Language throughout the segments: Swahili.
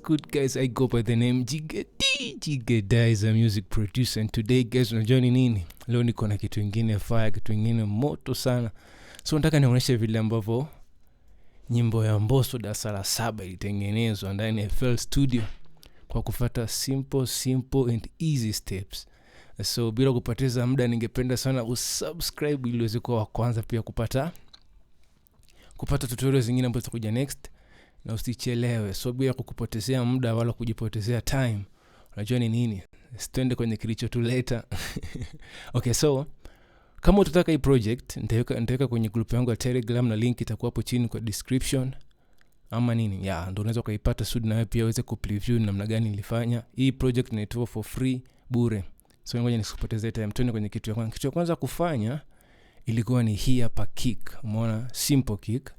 good, guys? I go by the name Jigeda is a music producer, and today, guys, unajua ni nini? Leo niko na kitu kingine fire, kitu kingine moto sana. So nataka nionyeshe vile ambavyo nyimbo ya Mbosso darasa la 7 ilitengenezwa ndani ya FL Studio kwa kufuata simple and easy steps. So bila kupoteza muda, ningependa sana usubscribe ili uweze kuwa wa kwanza pia kupata tutorials zingine ambazo zitakuja next, na usichelewe. So bila kukupotezea muda wala kujipotezea time, unajua ni nini? Twende kwenye kilichotuleta. Okay, so kama utataka hii project, nitaweka kwenye group yangu ya Telegram na link itakuwa hapo chini kwa description. Ama nini? Ndio unaweza kuipata soon na wewe pia uweze kupreview namna gani nilifanya. Hii project inaitwa for free, bure. So ngoja nisikupotezee time. Twende kwenye kitu ya kwanza. Kitu ya kwanza kufanya ilikuwa ni hii hapa kick. Umeona? Simple kick.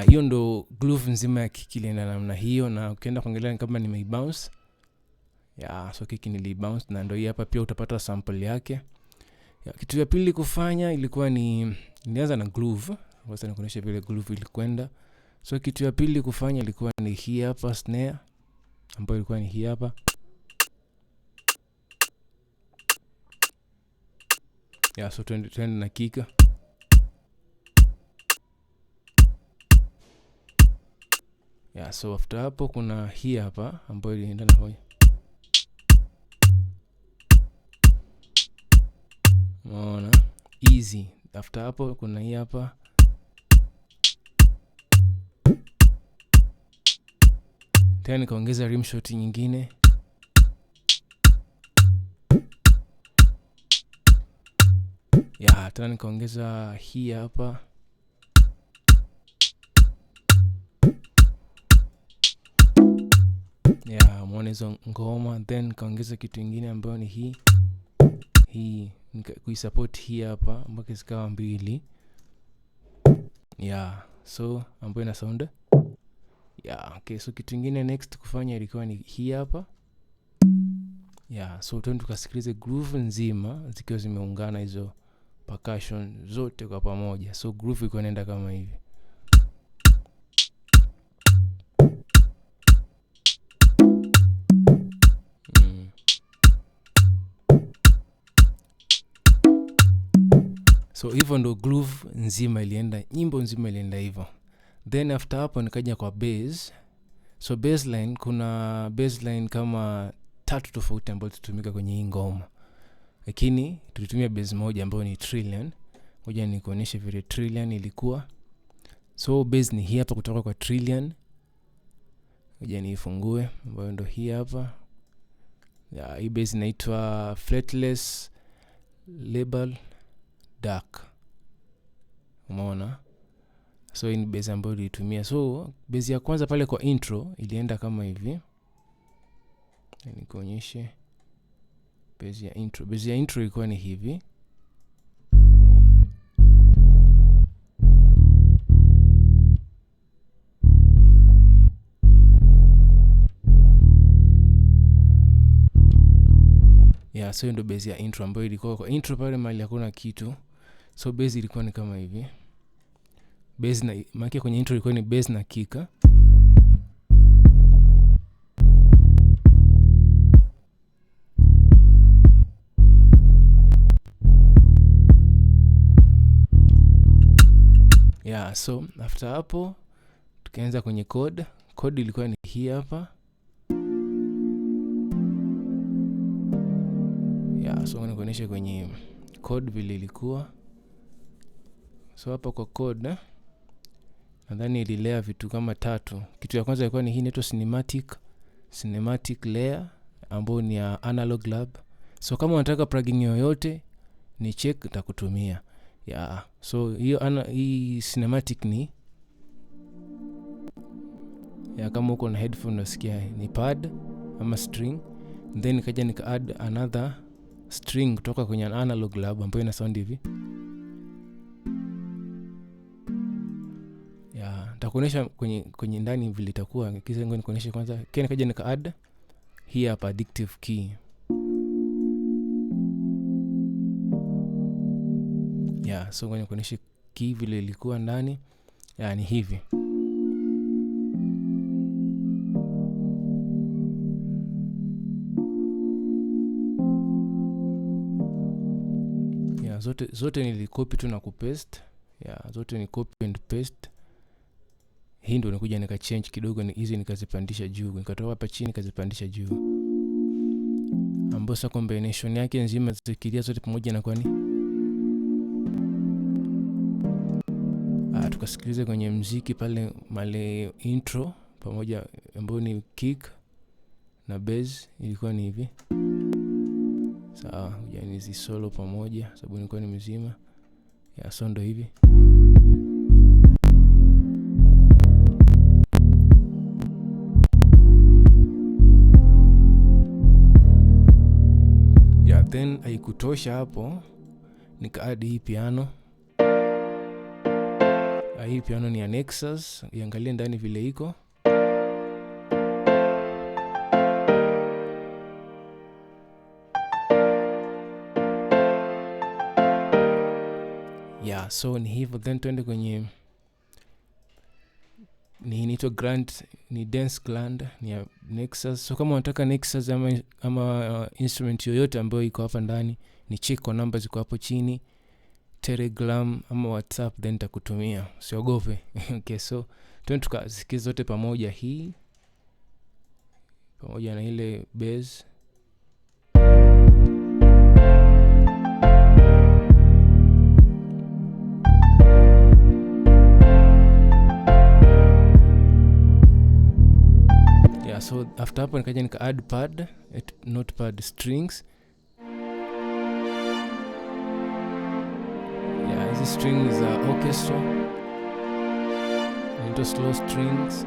Hiyo ndo groove nzima ya kick ile na namna hiyo, na ukienda kuangalia kama nimeibounce. So kick nilibounce, na ndo hii hapa pia utapata sample yake. Kitu ya pili kufanya ilikuwa nilianza na groove. Wacha nikuonyeshe vile groove ilikwenda. So kitu ya pili kufanya ilikuwa ni hii hapa snare, ambayo ilikuwa ni hii hapa. So twende na kika. So after hapo kuna hii hapa ambayo ilienda na hoja. Unaona? Easy. After hapo kuna hii hapa. Tena nikaongeza rim shot nyingine. Tena nikaongeza hii hapa. Muone hizo ngoma. Then nikaongeza kitu kingine ambayo ni hii kuisupport hii hapa mpaka zikawa mbili. So ambayo ina sound. Okay, so kitu kingine next kufanya ilikuwa ni hii hapa. So tukasikilize groove nzima zikiwa zimeungana hizo percussion zote kwa pamoja. So groove iko inaenda kama hivi. So hivyo ndo groove nzima ilienda, nyimbo nzima ilienda hivyo. Then after hapo nikaja kwa bass. So bassline, kuna bassline kama 3 tofauti ambazo tutumika kwenye hii ngoma. Lakini tulitumia bass moja ambayo ni Trillion. Ngoja nikuonyeshe vile Trillion ilikuwa. So bass ni hii hapa kutoka kwa Trillion. Ngoja niifungue, ambayo ndo hii hapa. Hii bass inaitwa Fretless Label Dark. Umeona? So hii ni bass ambayo nilitumia. So bass ya kwanza pale kwa intro ilienda kama hivi. Nikuonyeshe bass ya intro. Bass ya intro ilikuwa ni hivi. So ndo bass ya intro ambayo ilikuwa kwa intro pale mahali hakuna kitu. So bass ilikuwa ni kama hivi. Bass na maana kwenye intro ilikuwa ni bass na kika. So after hapo tukaanza kwenye chord. Chord ilikuwa ni hii hapa. So nikuonyeshe kwenye chord vile ilikuwa. So hapa kwa chord nadhani ililea vitu kama 3. Kitu ya kwanza ilikuwa ni hii inaitwa cinematic layer ambayo ni ya Analog Lab. So kama unataka plugin yoyote ni check nitakutumia. So hii cinematic ni kama uko na headphone unasikia ni pad ama string. Then nikaja nika add another string kutoka kwenye Analog Lab ambayo ina sound hivi. Nitakuonyesha kwenye ndani vile itakuwa. Kisha ngoja nikuonyeshe kwanza. Kisha nikaja nika add hii hapa addictive key. So ngoja nikuonyeshe key vile ilikuwa ndani, yani hivi. Zote nilikopi tu na kupaste. Zote ni copy and paste. Hii ndio nikuja nika change kidogo, ni hizi nikazipandisha juu, nikatoa hapa chini nikazipandisha juu, ambapo combination yake nzima zikilia zote pamoja na kwani tukasikilize kwenye muziki pale male intro pamoja, ambapo ni kick na bass ilikuwa ni hivi. Sawa, yani hizi solo pamoja sababu nilikuwa ni mzima. Sondo hivi. Then haikutosha hapo, nika add hii piano. Hii piano ni ya Nexus, iangalie ndani vile iko. So ni hivyo. Then tuende kwenye ni inaitwa Grand, ni Dance Gland, ni ya Nexus. So kama unataka Nexus ama instrument yoyote ambayo iko hapa ndani, ni check kwa namba ziko hapo chini, Telegram ama WhatsApp, then nitakutumia, usiogope. Okay, so tuende tukasikize zote pamoja, hii pamoja na ile bass. So after hapo nikaja nika add pad, notepad strings. Hizi strings za orchestra, nito slow strings,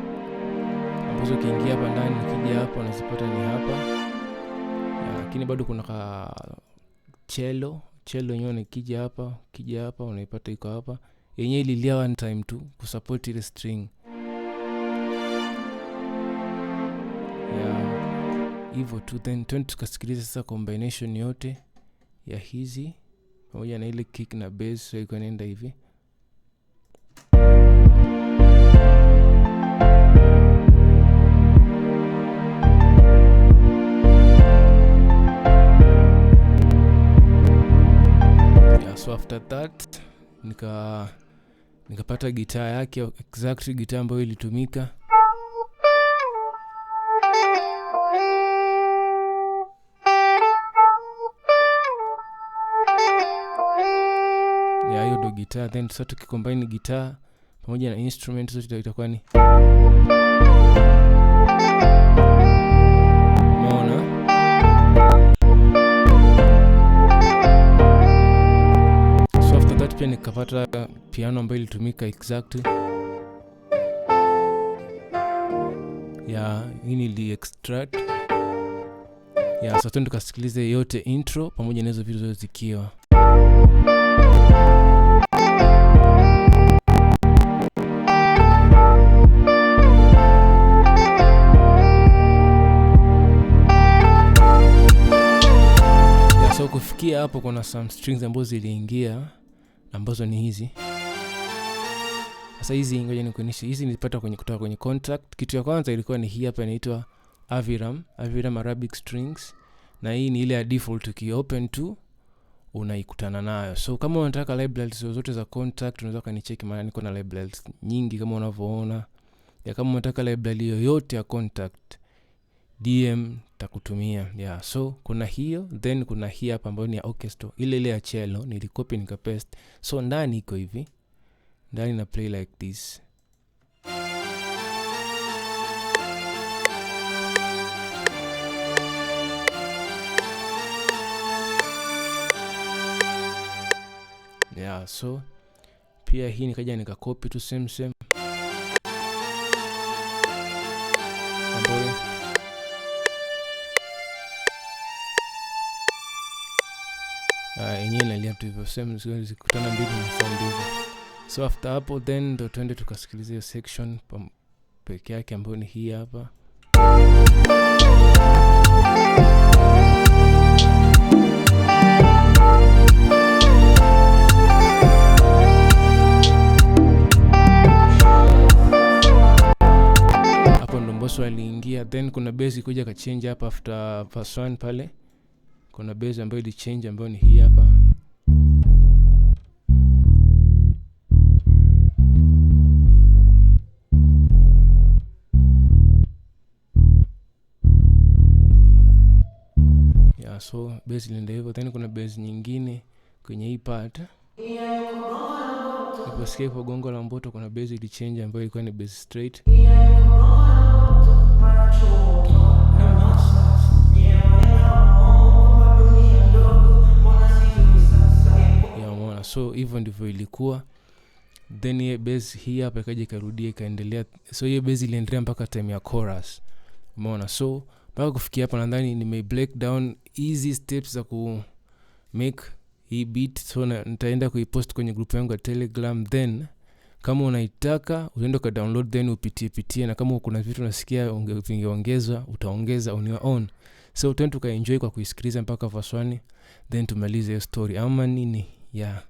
ambazo kiingia hapa ndani, nikija hapa unazipata ni hapa. Lakini bado kuna ka cello yenyewe, nikija hapa unaipata iko hapa. Yenyewe ililia one time tu kusupport ile string. Hivyo tu. Then tukasikiliza sasa combination yote ya hizi pamoja na ile kick na bass. So iko nenda hivi. So after that nikapata gitaa yake, exactly gitaa ambayo ilitumika. Hiyo ndo gitaa. Then sasa tukicombine gitaa pamoja na instrument zote itakuwa ni umeona. So after that pia nikapata piano ambayo ilitumika exactly. Hii nili extract. So tukasikilize yote intro pamoja na hizo vitu zote zikiwa. So kufikia hapo kuna some strings ambazo ziliingia, ambazo ni hizi. Sasa hizi ngoja nikuonyeshe. Hizi nilipata kutoka kwenye contract. Kitu ya kwanza ilikuwa ni hii hapa, inaitwa Aviram Arabic strings, na hii ni ile ya default, ukiopen tu unaikutana nayo. So kama unataka libraries zote za contract unaweza kanicheki, maana niko na libraries nyingi kama unavyoona. Kama unataka library yoyote ya contract, DM takutumia. So kuna hiyo, then kuna hii hapa ambayo ni ya orchestra, ile ya cello nilicopy nikapaste. So ndani iko hivi, ndani na play like this. So pia hii nikaja nikacopy tu same ambayo yenyewe inalia tu hivyo, same zikutana mbili na sound hivyo. So after hapo then ndo twende tukasikiliza hiyo section peke yake ambayo ni hii hapa. Mbosso aliingia, then kuna bass ikuja kachange hapa after verse 1 pale. Kuna bass ambayo ili change ambayo ni hii hapa. Yeah, so bass ilienda hivyo, then kuna bass nyingine kwenye hii part. Niposikia kwa gongo la mboto kuna bass ili change ambayo ilikuwa ni bass straight. So hivyo ndivyo ilikuwa. Then hiyo bass hii hapa ikaja ikarudia ikaendelea. So hiyo bass iliendelea mpaka time ya chorus. Umeona? So mpaka kufikia hapa nadhani nime break down easy steps za ku make hii beat. So nitaenda kuipost kwenye group yangu ya Telegram, then kama unaitaka uende ka download then upitie, na kama kuna vitu unasikia ungeongeza utaongeza on your own. So utaenda ukaenjoy kwa kuisikiliza mpaka verse 1, then tumalize hiyo story ama nini. Yeah.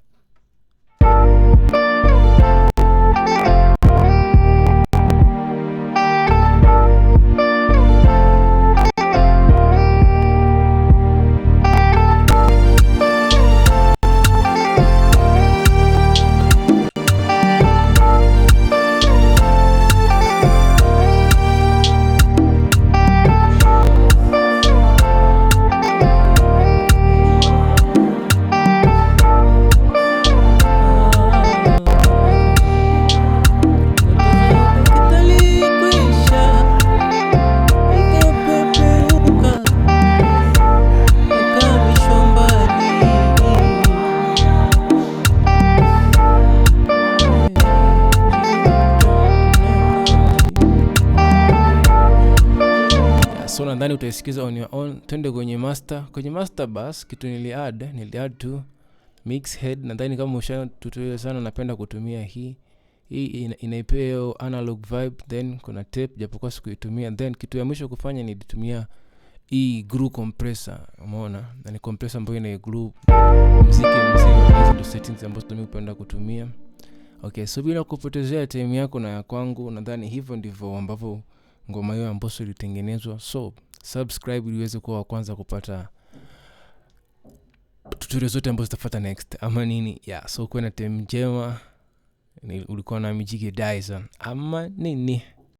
So nadhani utaisikiza on your own. Twende kwenye master bus. Kitu nili add to mix head. Nadhani kama tutorial sana napenda kutumia hii inaipea analog vibe, then kuna tape japokuwa sikuitumia. Then kitu ya mwisho kufanya ni kutumia hii glue compressor. Umeona? Na ni compressor ambayo ina glue muziki mzima. Hizo ndo settings ambazo mimi hupenda kutumia. Okay, so bila kupotezea time yako na ya kwangu, nadhani hivyo ndivyo ambavyo ngoma hiyo ya Mbosso ilitengenezwa. So subscribe ili uweze kuwa wa kwanza kupata tutorial zote ambazo zitafuata next ama nini. Yeah, so kuwa na time njema. Ulikuwa na Mijike Dyson ama nini.